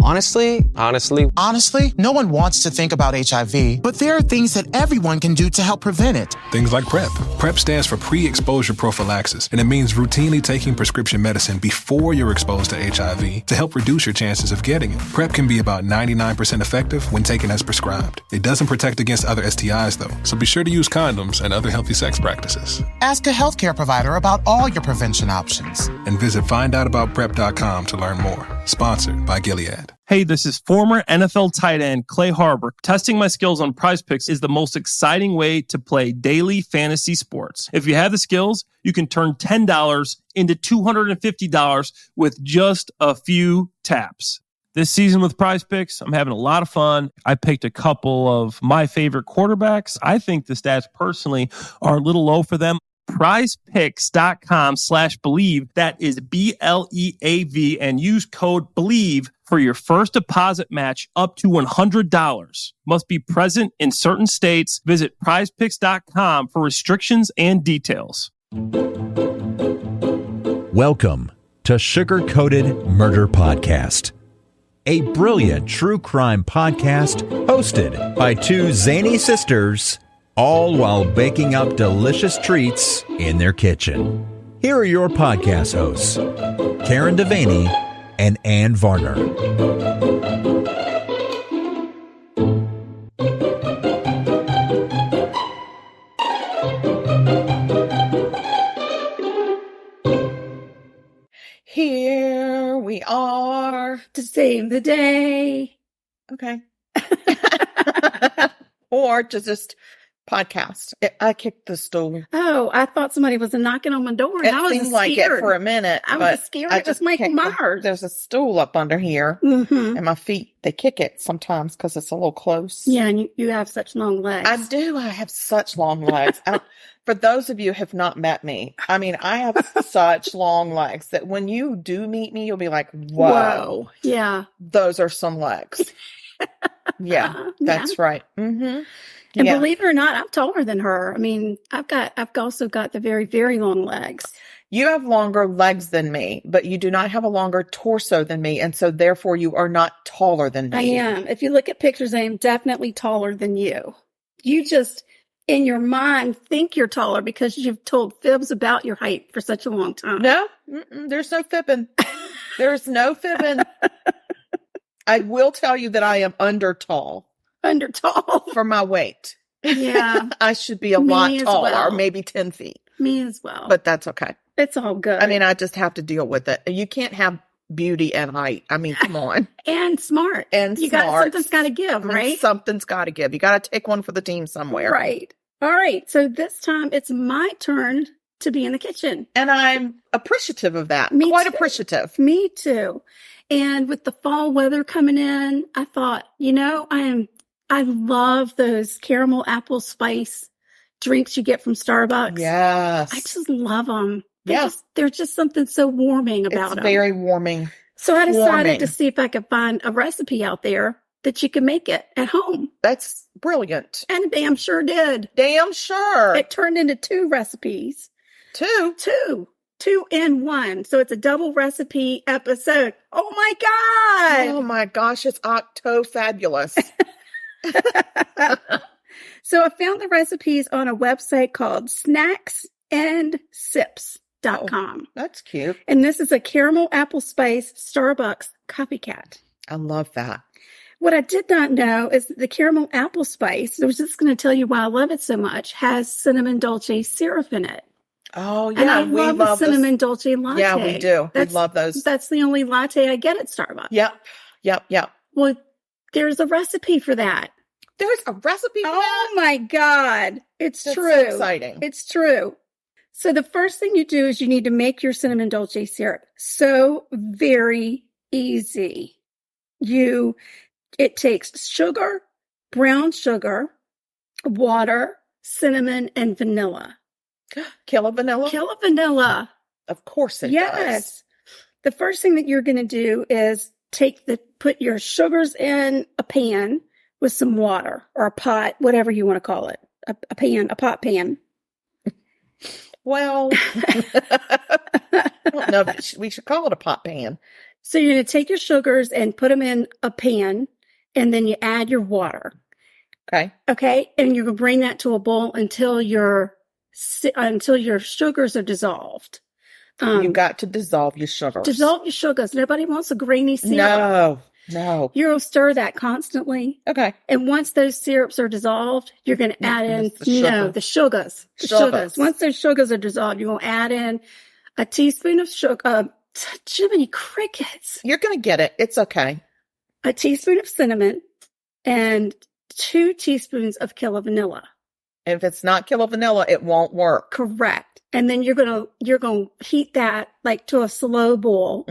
Honestly, no one wants to think about HIV, but there are things that everyone can do to help prevent it. Things like PrEP. PrEP stands for pre-exposure prophylaxis, and it means routinely taking prescription medicine before you're exposed to HIV to help reduce your chances of getting it. PrEP can be about 99% effective when taken as prescribed. It doesn't protect against other STIs, though, so be sure to use condoms and other healthy sex practices. Ask a healthcare provider about all your prevention options. And visit findoutaboutprep.com to learn more. Sponsored by Gilead. Hey, this is former NFL tight end Clay Harbor. Testing my skills on Prize Picks is the most exciting way to play daily fantasy sports. If you have the skills, you can turn $10 into $250 with just a few taps. This season with Prize Picks, I'm having a lot of fun. I picked a couple of my favorite quarterbacks. I think the stats personally are a little low for them. PrizePicks.com/believe. That is BLEAV, and use code BELIEVE for your first deposit match up to $100. Must be present in certain states. Visit PrizePicks.com for restrictions and details. Welcome to Sugar Coated Murder Podcast, a brilliant true crime podcast hosted by two zany sisters, all while baking up delicious treats in their kitchen. Here are your podcast hosts, Karen Devaney and Ann Varner. Here we are to save the day. Okay. Or to just podcast. I kicked the stool. Oh, I thought somebody was knocking on my door. And It I was seemed like it for a minute. I was scared. It was Michael Myers. There's a stool up under here, and my feet, they kick it sometimes because it's a little close. Yeah, and you have such long legs. I do. I have such long legs. For those of you who have not met me, I mean, I have such long legs that when you do meet me, you'll be like, whoa. Yeah. Those are some legs. Yeah, that's right. Mm-hmm. And believe it or not, I'm taller than her. I mean, I've also got the very, very long legs. You have longer legs than me, but you do not have a longer torso than me. And so therefore you are not taller than me. I am. If you look at pictures, I am definitely taller than you. You just, in your mind, think you're taller because you've told fibs about your height for such a long time. No, there's no fibbing. There's no fibbing. I will tell you that I am under tall for my weight. Yeah. I should be a lot taller, maybe 10 feet. Me as well. But that's okay. It's all good. I mean, I just have to deal with it. You can't have beauty and height. I mean, come on. And smart. And smart. Something's got to give, right? Something's got to give. You got to take one for the team somewhere. Right. All right. So this time it's my turn to be in the kitchen. And I'm appreciative of that. Quite appreciative. Me too. And with the fall weather coming in, I thought, I love those caramel apple spice drinks you get from Starbucks. Yes. I just love them. Yes. There's just something so warming about them. It's very warming. So I decided to see if I could find a recipe out there that you can make it at home. That's brilliant. And damn sure did. Damn sure. It turned into 2 recipes. 2 in 1. So it's a double recipe episode. Oh my God. Oh my gosh. It's octo-fabulous. So I found the recipes on a website called snacksandsips.com. Oh, that's cute. And this is a caramel apple spice Starbucks copycat. I love that. What I did not know is that the caramel apple spice, I was just going to tell you why I love it so much, has cinnamon dolce syrup in it. Oh, yeah. And I love the cinnamon dolce latte. Yeah, we do. We love those. That's the only latte I get at Starbucks. Yep. Well, there's a recipe for that. There's a recipe for that? Oh, my God. That's true. So exciting. It's true. So the first thing you do is you need to make your cinnamon dolce syrup. So very easy. It takes sugar, brown sugar, water, cinnamon, and vanilla. Kill a vanilla? Kill a vanilla. Of course it does. Yes. The first thing that you're going to do is put your sugars in a pan with some water or a pot, whatever you want to call it. A pot pan. Well, I don't know if we should call it a pot pan. So you're going to take your sugars and put them in a pan, and then you add your water. Okay. Okay. And you're going to bring that to a boil until your sugars are dissolved. You got to dissolve your sugars. Dissolve your sugars. Nobody wants a grainy syrup. No. You're going to stir that constantly. Okay. And once those syrups are dissolved, you're going to add in, the sugars. Once those sugars are dissolved, you're going to add in a teaspoon of sugar. Jiminy crickets. You're going to get it. It's okay. A teaspoon of cinnamon and 2 teaspoons of kilo vanilla. If it's not kilo vanilla, it won't work. Correct. And then you're going to heat that like to a slow boil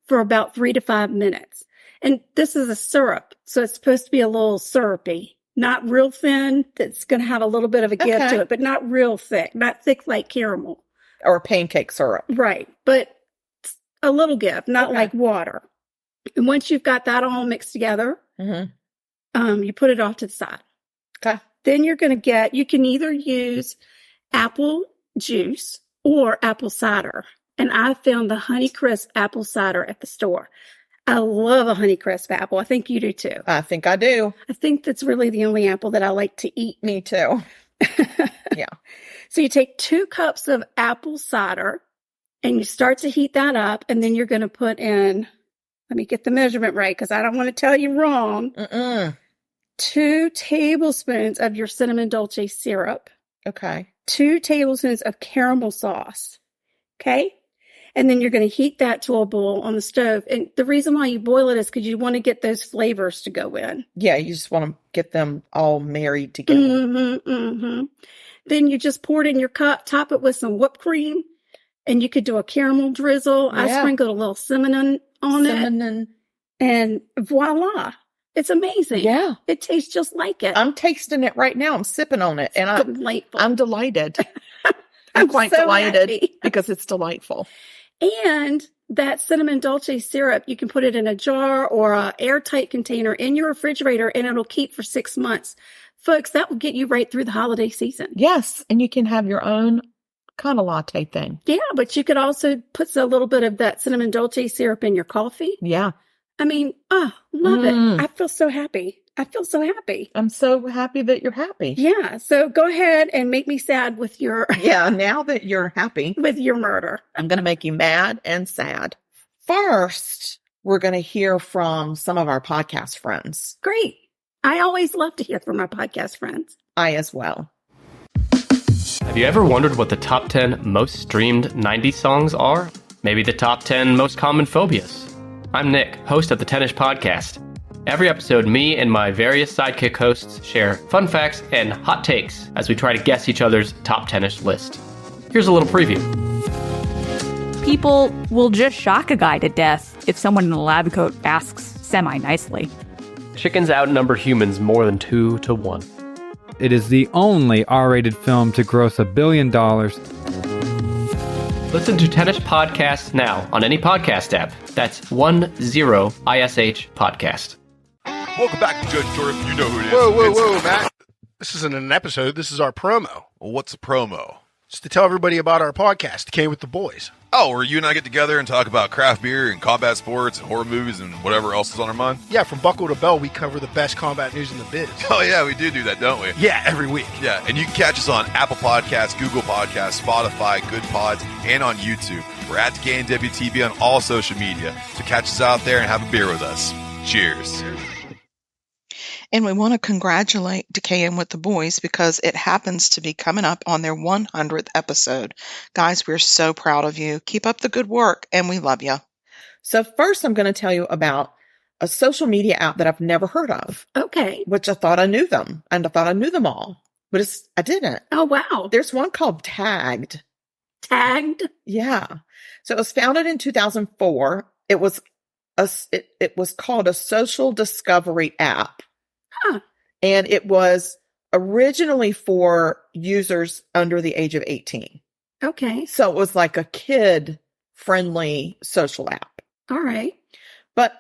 for about 3 to 5 minutes. And this is a syrup, so it's supposed to be a little syrupy, not real thin. That's going to have a little bit of a give to it, but not real thick, not thick like caramel or pancake syrup. Right, but a little give, not like water. And once you've got that all mixed together, you put it off to the side. Okay. Then you're going to you can either use apple juice or apple cider. And I found the Honeycrisp apple cider at the store. I love a Honeycrisp apple. I think you do too. I think I do. I think that's really the only apple that I like to eat. Me too. Yeah. So you take 2 cups of apple cider and you start to heat that up. And then you're going to put in, let me get the measurement right because I don't want to tell you wrong. 2 tablespoons of your cinnamon dolce syrup. Okay. 2 tablespoons of caramel sauce. Okay. And then you're going to heat that to a boil on the stove. And the reason why you boil it is because you want to get those flavors to go in. Yeah, you just want to get them all married together. Then you just pour it in your cup, top it with some whipped cream, and you could do a caramel drizzle. Yeah. I sprinkled a little cinnamon on it. And voila. It's amazing. Yeah. It tastes just like it. I'm tasting it right now. I'm sipping on it. And delightful. I'm delighted. I'm quite so delighted happy. Because it's delightful. And that cinnamon dolce syrup, you can put it in a jar or an airtight container in your refrigerator and it'll keep for 6 months. Folks, that will get you right through the holiday season. Yes. And you can have your own kind of latte thing. Yeah, but you could also put a little bit of that cinnamon dolce syrup in your coffee. Yeah. I mean, love it. I feel so happy. I'm so happy that you're happy. Yeah. So go ahead and make me sad with your... Yeah, now that you're happy. With your murder. I'm going to make you mad and sad. First, we're going to hear from some of our podcast friends. Great. I always love to hear from our podcast friends. I as well. Have you ever wondered what the top 10 most streamed 90s songs are? Maybe the top 10 most common phobias? I'm Nick, host of the 10ish podcast. Every episode, me and my various sidekick hosts share fun facts and hot takes as we try to guess each other's top 10ish list. Here's a little preview. People will just shock a guy to death if someone in a lab coat asks semi-nicely. Chickens outnumber humans more than 2 to 1. It is the only R-rated film to gross $1 billion. Listen to 10ish Podcasts now on any podcast app. That's 10ISH Podcast. Welcome back to Judge Jordan. You know who it is. Whoa, Matt. This isn't an episode. This is our promo. Well, what's a promo? Just to tell everybody about our podcast, Came with the Boys. Oh, where you and I get together and talk about craft beer and combat sports and horror movies and whatever else is on our mind? Yeah, from Buckle to Bell, we cover the best combat news in the biz. Oh, yeah, we do that, don't we? Yeah, every week. Yeah, and you can catch us on Apple Podcasts, Google Podcasts, Spotify, Good Pods, and on YouTube. We're at DecayandWTB on all social media. So catch us out there and have a beer with us. Cheers. And we want to congratulate Decaying with the Boys because it happens to be coming up on their 100th episode. Guys, we're so proud of you. Keep up the good work, and we love you. So first, I'm going to tell you about a social media app that I've never heard of. Okay. Which I thought I knew them, and I thought I knew them all. But I didn't. Oh, wow. There's one called Tagged. Tagged? Yeah. So it was founded in 2004. It was called a social discovery app. Huh. And it was originally for users under the age of 18. Okay. So it was like a kid-friendly social app. All right. But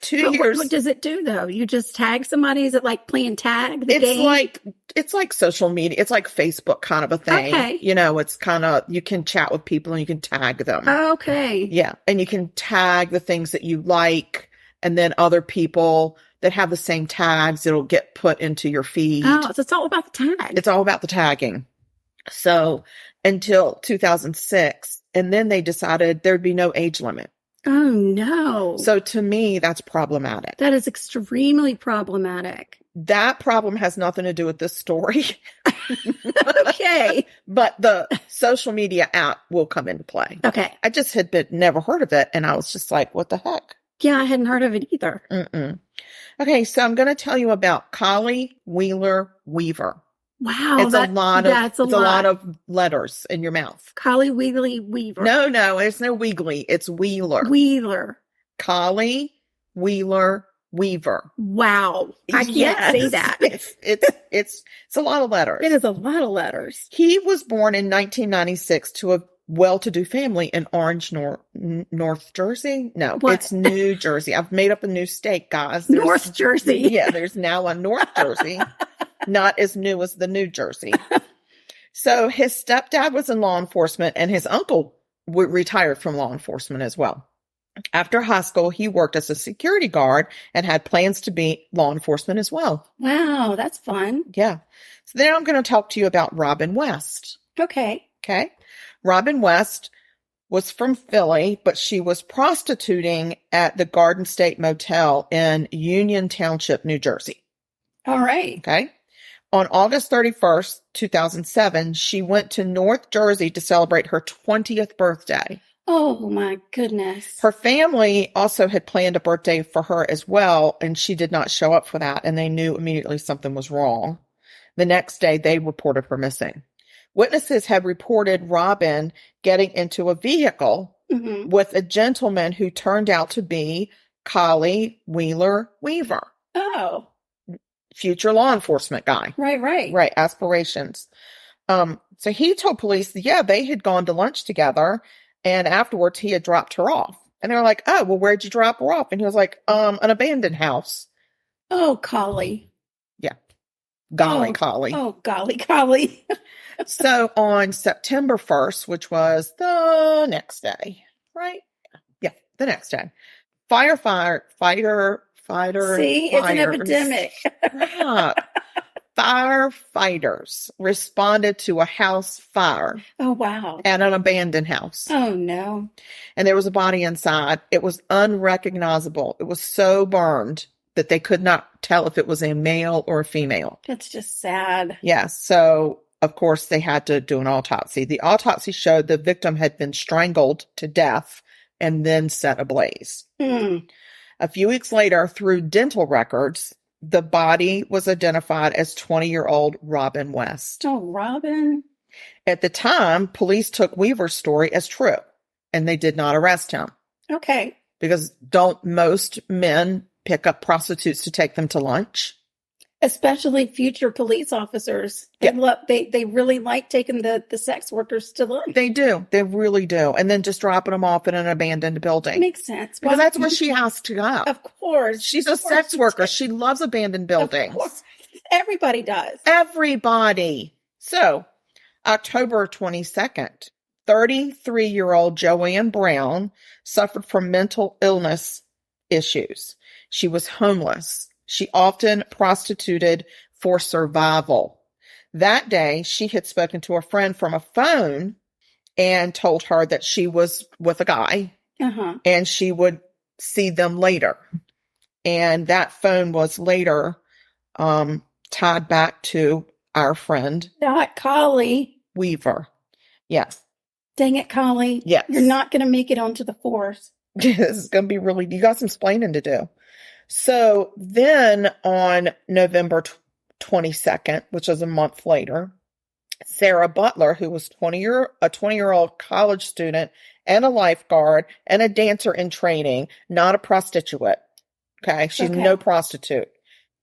2 But years. What does it do though? You just tag somebody? Is it like playing tag? The game? It's like social media. It's like Facebook kind of a thing. Okay. It's kind of, you can chat with people and you can tag them. Okay. Yeah. And you can tag the things that you like, and then other people that have the same tags, it'll get put into your feed. Oh, so it's all about the tag. It's all about the tagging. So until 2006, and then they decided there'd be no age limit. Oh, no. So to me, that's problematic. That is extremely problematic. That problem has nothing to do with this story. Okay. But the social media app will come into play. Okay. I just had never heard of it, and I was just like, what the heck? Yeah, I hadn't heard of it either. Mm-mm. Okay, so I'm going to tell you about Collie Wheeler Weaver. Wow. It's a lot of letters in your mouth. Collie Wiggly Weaver. No, there's no wiggly. It's Wheeler. Wheeler. Collie Wheeler Weaver. Wow. I can't say that. It's a lot of letters. It is a lot of letters. He was born in 1996 to a well-to-do family in Orange, North Jersey. No, What? It's New Jersey. I've made up a new state, guys. North Jersey. Yeah, there's now a North Jersey. Not as new as the New Jersey. So his stepdad was in law enforcement, and his uncle retired from law enforcement as well. After high school, he worked as a security guard and had plans to be law enforcement as well. Wow, that's fun. Yeah. So then I'm going to talk to you about Robin West. Okay. Okay. Robin West was from Philly, but she was prostituting at the Garden State Motel in Union Township, New Jersey. All right. Okay. On August 31st, 2007, she went to North Jersey to celebrate her 20th birthday. Oh, my goodness. Her family also had planned a birthday for her as well, and she did not show up for that, and they knew immediately something was wrong. The next day, they reported her missing. Witnesses had reported Robin getting into a vehicle with a gentleman who turned out to be Collie Wheeler Weaver. Oh. Future law enforcement guy. Right. Aspirations. So he told police, they had gone to lunch together, and afterwards he had dropped her off. And they were like, oh, well, where'd you drop her off? And he was like, an abandoned house. Oh, Collie. Yeah. Golly, Collie. Oh, golly, Collie. So on September 1st, which was the next day, right? Yeah, the next day. Fighter. See, it's an epidemic. Firefighters responded to a house fire. Oh, wow. At an abandoned house. Oh, no. And there was a body inside. It was unrecognizable. It was so burned that they could not tell if it was a male or a female. That's just sad. Yeah. So, of course, they had to do an autopsy. The autopsy showed the victim had been strangled to death and then set ablaze. A few weeks later, through dental records, the body was identified as 20-year-old Robin West. Oh, Robin. At the time, police took Weaver's story as true, and they did not arrest him. Okay. Because don't most men pick up prostitutes to take them to lunch? Especially future police officers. They really like taking the sex workers to lunch. They do. They really do. And then just dropping them off in an abandoned building. Makes sense. Because that's where she has to go. Of course. She's a sex worker. She loves abandoned buildings. Of course. Everybody does. Everybody. So, October 22nd, 33-year-old Joanne Brown suffered from mental illness issues. She was homeless. She often prostituted for survival. That day, she had spoken to a friend from a phone and told her that she was with a guy and she would see them later. And that phone was later tied back to our friend. Not Collie. Weaver. Yes. Dang it, Collie. Yes. You're not going to make it onto the force. This is going to be you got some explaining to do. So then on November 22nd, which was a month later, Sarah Butler, who was a 20-year-old college student and a lifeguard and a dancer in training, not a prostitute. Okay. She's no prostitute.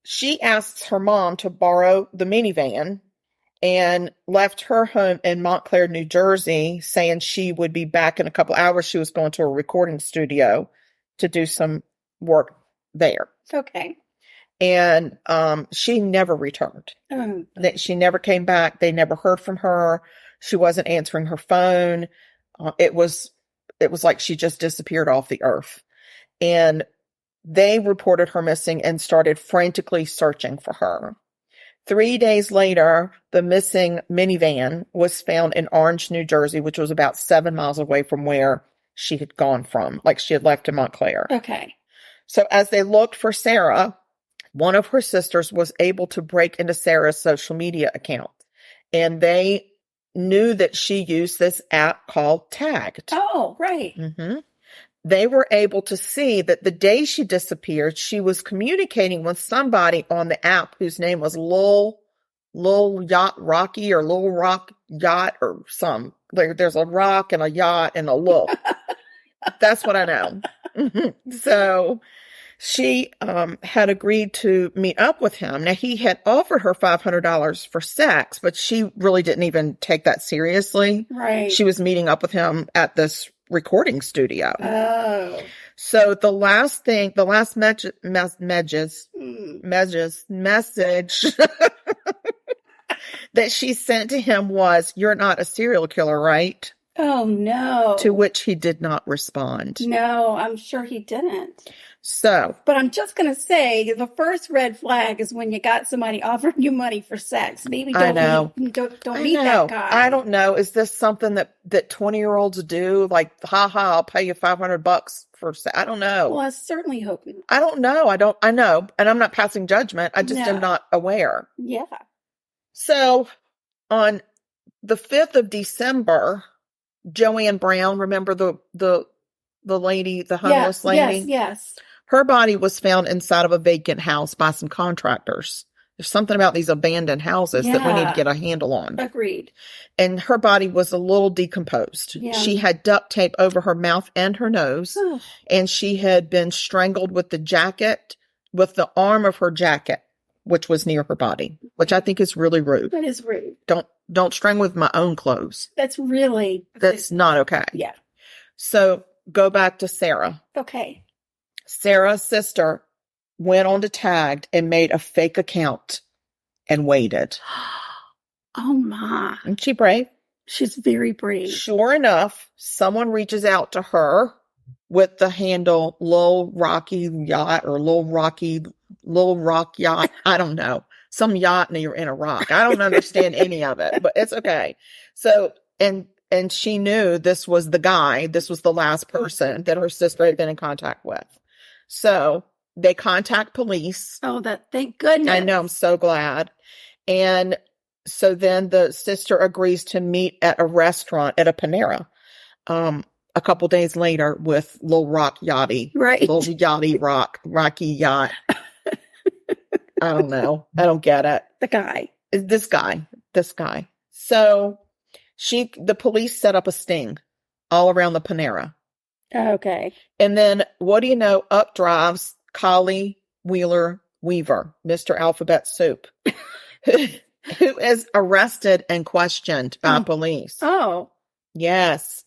She asks her mom to borrow the minivan and left her home in Montclair, New Jersey, saying she would be back in a couple hours. She was going to a recording studio to do some work there. Okay. And she never returned. She never came back. They never heard from her. She wasn't answering her phone. It was like she just disappeared off the earth. And they reported her missing and started frantically searching for her. 3 days later, the missing minivan was found in Orange, New Jersey, which was about 7 miles away from where she had gone from, like she had left in Montclair. Okay. So as they looked for Sarah, one of her sisters was able to break into Sarah's social media account, and they knew that she used this app called Tagged. Oh, right. Mm-hmm. They were able to see that the day she disappeared, she was communicating with somebody on the app whose name was Lil Yacht Rocky or Lil Rock Yacht or some. There's a rock and a yacht and a Lil. That's what I know. So she had agreed to meet up with him. Now, he had offered her $500 for sex, but she really didn't even take that seriously. Right. She was meeting up with him at this recording studio. Oh. So the last message that she sent to him was, "You're not a serial killer, right?" Oh, no. To which he did not respond. No, I'm sure he didn't. So. But I'm just going to say the first red flag is when you got somebody offering you money for sex. Maybe don't meet that guy. I don't know. Is this something that 20-year-olds do? Like, I'll pay you $500 for sex. I don't know. Well, I certainly hope not. I don't know. I know. And I'm not passing judgment. I just am not aware. Yeah. So on the 5th of December, Joanne Brown, remember the lady, the homeless lady? Yes. Her body was found inside of a vacant house by some contractors. There's something about these abandoned houses that we need to get a handle on. Agreed. And her body was a little decomposed. Yeah. She had duct tape over her mouth and her nose, and she had been strangled with the arm of her jacket, which was near her body, which I think is really rude. That is rude. Don't strangle with my own clothes. That's not okay. Yeah. So go back to Sarah. Okay. Sarah's sister went on to Tagged and made a fake account and waited. Oh, my. Isn't she brave? She's very brave. Sure enough, someone reaches out to her with the handle Lil Rocky Yacht or Lil Rock Yacht. I don't know. Some yacht near in a rock. I don't understand any of it, but it's okay. So, and she knew this was the guy. This was the last person that her sister had been in contact with. So they contact police. Oh, thank goodness. I know. I'm so glad. And so then the sister agrees to meet at a restaurant at a Panera, a couple days later with Lil Rock Yachty. Right. Lil Yachty Rocky Yacht. I don't know. I don't get it. This guy. So the police set up a sting all around the Panera. Okay. And then what do you know? Up drives Collie Wheeler Weaver, Mr. Alphabet Soup, who is arrested and questioned by police. Oh. Yes.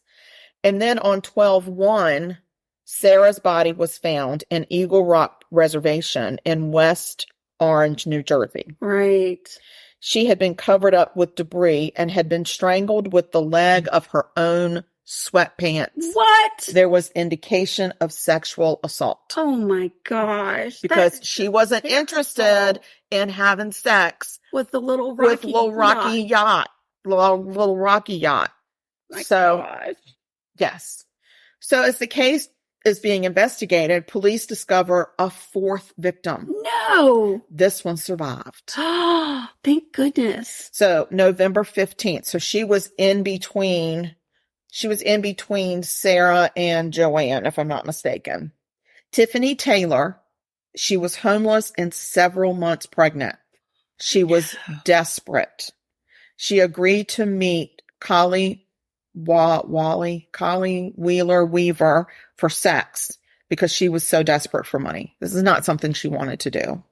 And then on 12/1, Sarah's body was found in Eagle Rock Reservation in West Orange, New Jersey. Right. She had been covered up with debris and had been strangled with the leg of her own sweatpants. What? There was indication of sexual assault. Oh my gosh. Because she wasn't interested in having sex with the little Rocky yacht. Little Rocky Yacht. Gosh. Yes. So as the case is being investigated, police discover a 4th victim. No. This one survived. Oh, thank goodness. So November 15th. So she was in between Sarah and Joanne, if I'm not mistaken. Tiffany Taylor, she was homeless and several months pregnant. She was desperate. She agreed to meet Collie Wheeler Weaver for sex because she was so desperate for money. This is not something she wanted to do.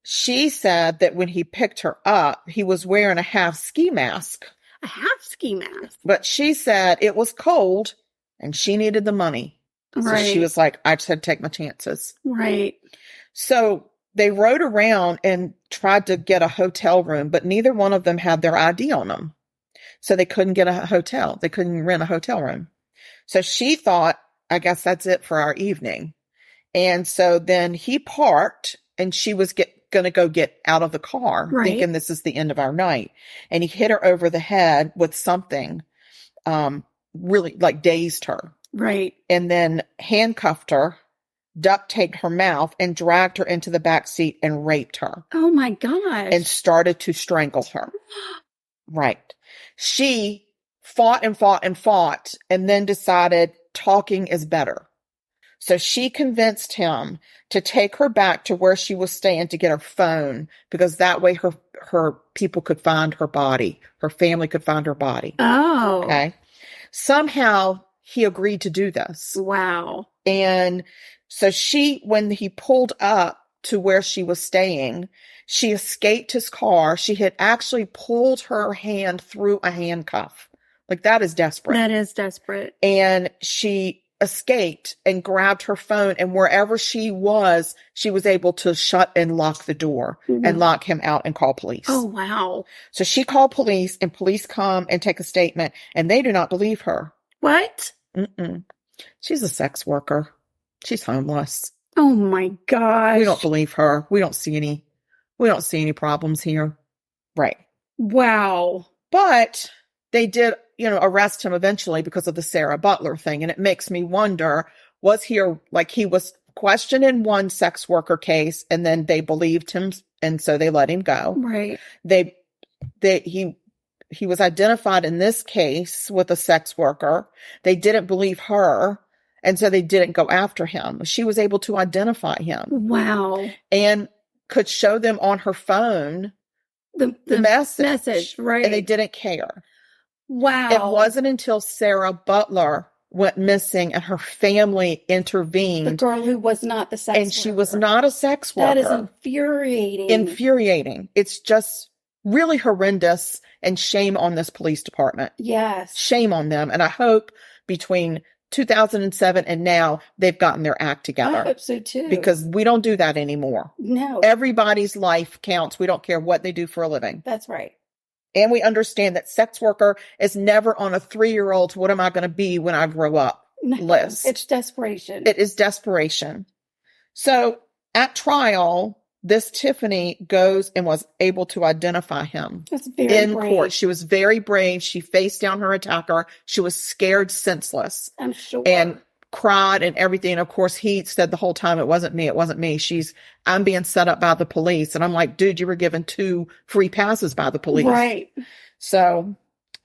She said that when he picked her up, he was wearing a half ski mask. A half ski mask? But she said it was cold and she needed the money. Right. So she was like, I just had to take my chances. Right. So they rode around and tried to get a hotel room, but neither one of them had their ID on them. So they couldn't get a hotel. They couldn't rent a hotel room. So she thought, I guess that's it for our evening. And so then he parked and she was going to go get out of the car, thinking this is the end of our night. And he hit her over the head with something, really like dazed her. Right. And then handcuffed her, duct taped her mouth, and dragged her into the back seat and raped her. Oh my gosh. And started to strangle her. Right. She fought and fought and fought and then decided talking is better. So she convinced him to take her back to where she was staying to get her phone, because that way her people could find her body. Her family could find her body. Oh. Okay. Somehow he agreed to do this. Wow. And so when he pulled up to where she was staying, she escaped his car. She had actually pulled her hand through a handcuff. Like, that is desperate. That is desperate. And she escaped and grabbed her phone, and wherever she was able to shut and lock the door and lock him out and call police. Oh, wow. So she called police, and police come and take a statement, and they do not believe her. What? Mm-mm. She's a sex worker. She's homeless. Oh my gosh. We don't believe her. We don't see any problems here. Right. Wow. But they did, arrest him eventually because of the Sarah Butler thing. And it makes me wonder, was he was questioned in one sex worker case and then they believed him and so they let him go. Right. He was identified in this case with a sex worker. They didn't believe her. And so they didn't go after him. She was able to identify him. Wow. And could show them on her phone the message. Right. And they didn't care. Wow. It wasn't until Sarah Butler went missing and her family intervened. The girl who was not the sex worker. And she was not a sex worker. That is infuriating. Infuriating. It's just really horrendous, and shame on this police department. Yes. Shame on them. And I hope between 2007 and now they've gotten their act together. I hope so too. Because we don't do that anymore. No. Everybody's life counts. We don't care what they do for a living. That's right. And we understand that sex worker is never on a 3-year-old's what am I going to be when I grow up list. It's desperation. It is desperation. So at trial, this Tiffany goes and was able to identify him. That's very in brave. court. She was very brave. She faced down her attacker. She was scared senseless. I'm sure. And cried and everything. And of course, he said the whole time, it wasn't me. It wasn't me. I'm being set up by the police. And I'm like, dude, you were given 2 free passes by the police. Right. So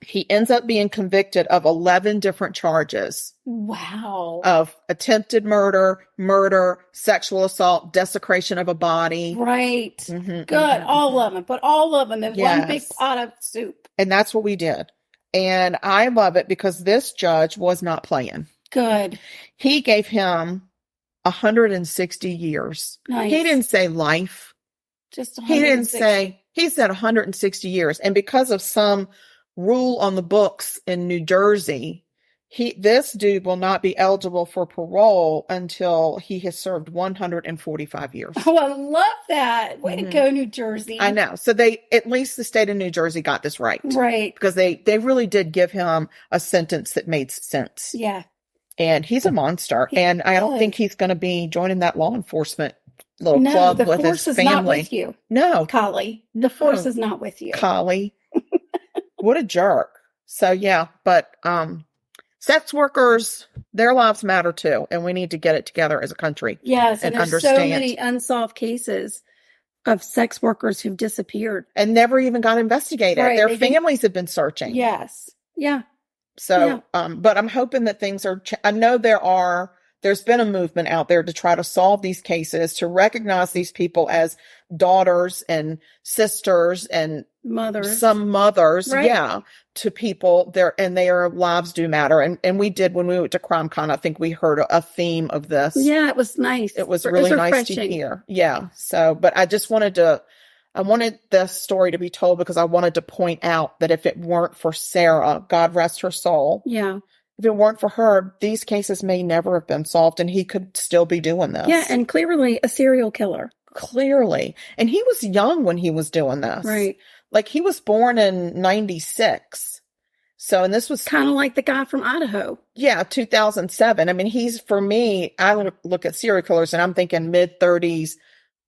he ends up being convicted of 11 different charges. Wow. Of attempted murder, sexual assault, desecration of a body. Right. Mm-hmm, good. Mm-hmm. All of them. Put all of them in one big pot of soup. And that's what we did. And I love it because this judge was not playing. Good. He gave him 160 years. Nice. He didn't say life. Just 160. He said 160 years. And because of some rule on the books in New Jersey, this dude will not be eligible for parole until he has served 145 years. Oh, I love that. Way to go, New Jersey. I know. So at least the state of New Jersey got this right. Right. Because they really did give him a sentence that made sense. Yeah. And he's a monster. And I don't think he's going to be joining that law enforcement little club with his family. The force is not with you. No. Collie. The force is not with you. Collie. What a jerk. So, yeah. But sex workers, their lives matter too. And we need to get it together as a country. Yes. And there's understand. So many unsolved cases of sex workers who've disappeared. And never even got investigated. Right. Their families have been searching. Yes. Yeah. So, but I'm hoping that things are, I know there's been a movement out there to try to solve these cases, to recognize these people as daughters and sisters and mothers, some mothers, right. to people there, and their lives do matter. And we did, when we went to CrimeCon, I think we heard a theme of this. Yeah, it was nice. It was really nice to hear. Yeah. So, but I just I wanted this story to be told because I wanted to point out that if it weren't for Sarah, God rest her soul. Yeah. if it weren't for her, these cases may never have been solved, and he could still be doing this. Yeah, and clearly a serial killer. Clearly. And he was young when he was doing this. Right. Like, he was born in 96. So, and this was kind of like the guy from Idaho. Yeah, 2007. I mean, he's, for me, I look at serial killers and I'm thinking mid 30s,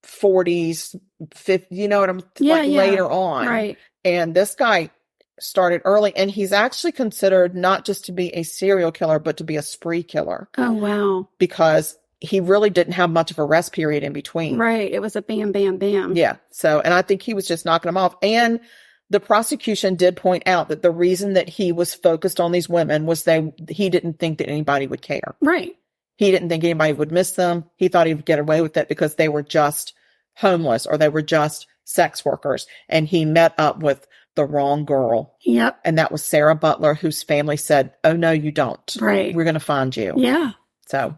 40s, 50, you know what I'm later on. Right. And this guy started early, and he's actually considered not just to be a serial killer, but to be a spree killer. Oh, wow. Because he really didn't have much of a rest period in between. Right. It was a bam, bam, bam. Yeah. So, and I think he was just knocking them off. And the prosecution did point out that the reason that he was focused on these women was he didn't think that anybody would care. Right. He didn't think anybody would miss them. He thought he would get away with it because they were just homeless or they were just sex workers. And he met up with the wrong girl. Yep. And that was Sarah Butler, whose family said, "Oh, no, you don't. Right. We're going to find you." Yeah. So,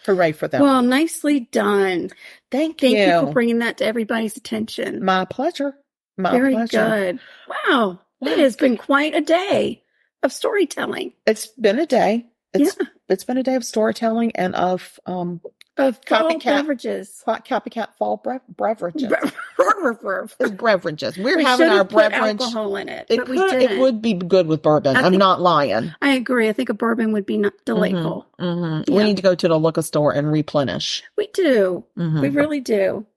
hooray for them. Well, nicely done. Thank you for bringing that to everybody's attention. My pleasure. Very good. Wow. It has been quite a day of storytelling. It's been a day. It's been a day of storytelling and of beverages. Copycat fall beverages. Beverages. We having our put beverage. Alcohol in it. It would be good with bourbon. I'm not lying. I agree. I think a bourbon would be delightful. Mm-hmm. Yeah. We need to go to the liquor store and replenish. We do. Mm-hmm. We really do.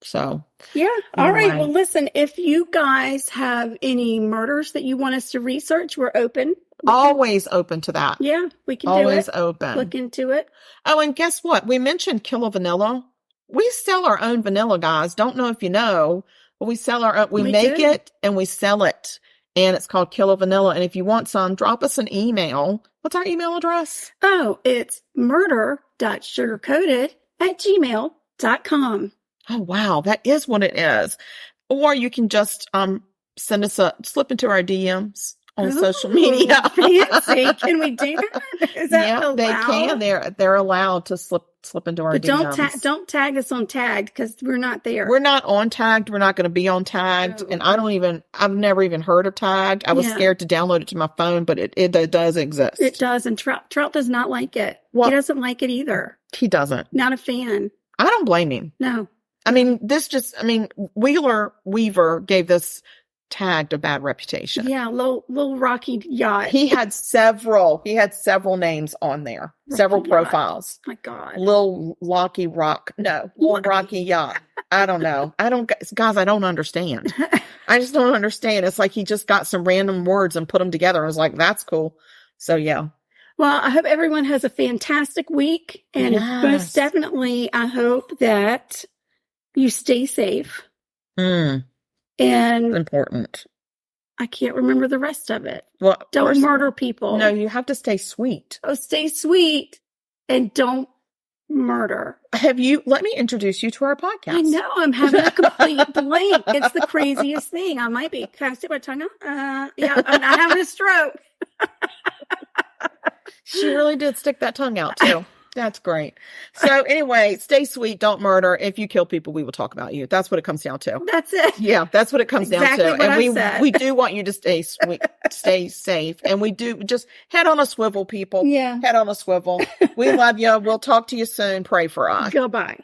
So. Yeah. All right. Well, listen, if you guys have any murders that you want us to research, we're open. Always open to that. Yeah, we can always do it. Open. Look into it. Oh, and guess what? We mentioned Kilo Vanilla. We sell our own vanilla, guys. Don't know if you know, but we sell our own. We make it and we sell it. And it's called Kilo Vanilla. And if you want some, drop us an email. What's our email address? Oh, it's murder.sugarcoated@gmail.com. Oh, wow. That is what it is. Or you can just send us slip into our DMs on social media. Fancy. Can we do that? Is that allowed? They can. They're allowed to slip into our DMs. But don't tag us on tagged because we're not there. We're not on tagged. We're not going to be on tagged. And I've never even heard of tagged. I was scared to download it to my phone, but it does exist. It does. And Trout does not like it. He doesn't like it either. He doesn't. Not a fan. I don't blame him. No. I mean, Wheeler Weaver gave this tagged a bad reputation. Yeah, little rocky yacht. He had several names on there, several profiles. My God. Little Rocky Yacht. I don't know. Guys, I don't understand. I just don't understand. It's like he just got some random words and put them together. I was like, that's cool. So yeah. Well, I hope everyone has a fantastic week. And most definitely, I hope that you stay safe. And important. I can't remember the rest of it. Well, don't murder people. No, you have to stay sweet. Oh, stay sweet and don't murder. Let me introduce you to our podcast. I know. I'm having a complete blank. It's the craziest thing. I might be. Can I stick my tongue out? Yeah, I'm not having a stroke. She really did stick that tongue out too. That's great. So anyway, stay sweet, don't murder. If you kill people, we will talk about you. That's what it comes down to. That's it. Yeah, that's what it comes down to. What and we do want you to stay sweet, stay safe. And we do just head on a swivel, people. Yeah. Head on a swivel. We love you. We'll talk to you soon. Pray for us. Goodbye.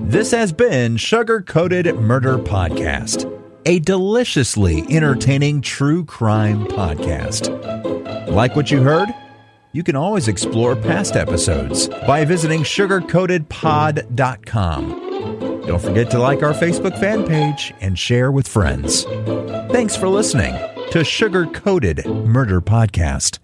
This has been Sugar Coated Murder Podcast, a deliciously entertaining true crime podcast. Like what you heard? You can always explore past episodes by visiting sugarcoatedpod.com. Don't forget to like our Facebook fan page and share with friends. Thanks for listening to Sugar Coated Murder Podcast.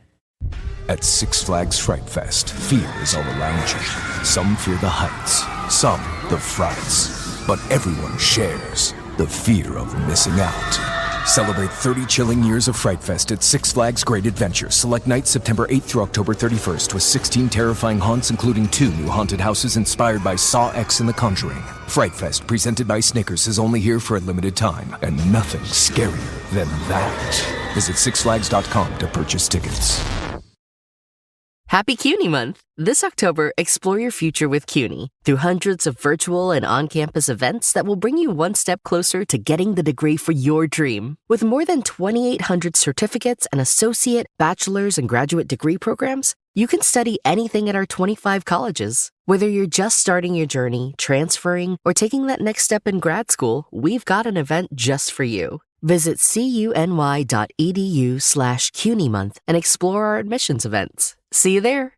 At Six Flags Fright Fest, fear is all around you. Some fear the heights, some the frights, but everyone shares the fear of missing out. Celebrate 30 chilling years of Fright Fest at Six Flags Great Adventure. Select nights September 8th through October 31st with 16 terrifying haunts, including 2 new haunted houses inspired by Saw X and The Conjuring. Fright Fest, presented by Snickers, is only here for a limited time, and nothing scarier than that. Visit sixflags.com to purchase tickets. Happy CUNY Month! This October, explore your future with CUNY through hundreds of virtual and on-campus events that will bring you one step closer to getting the degree for your dream. With more than 2,800 certificates and associate, bachelor's, and graduate degree programs, you can study anything at our 25 colleges. Whether you're just starting your journey, transferring, or taking that next step in grad school, we've got an event just for you. Visit cuny.edu/CUNY month and explore our admissions events. See you there.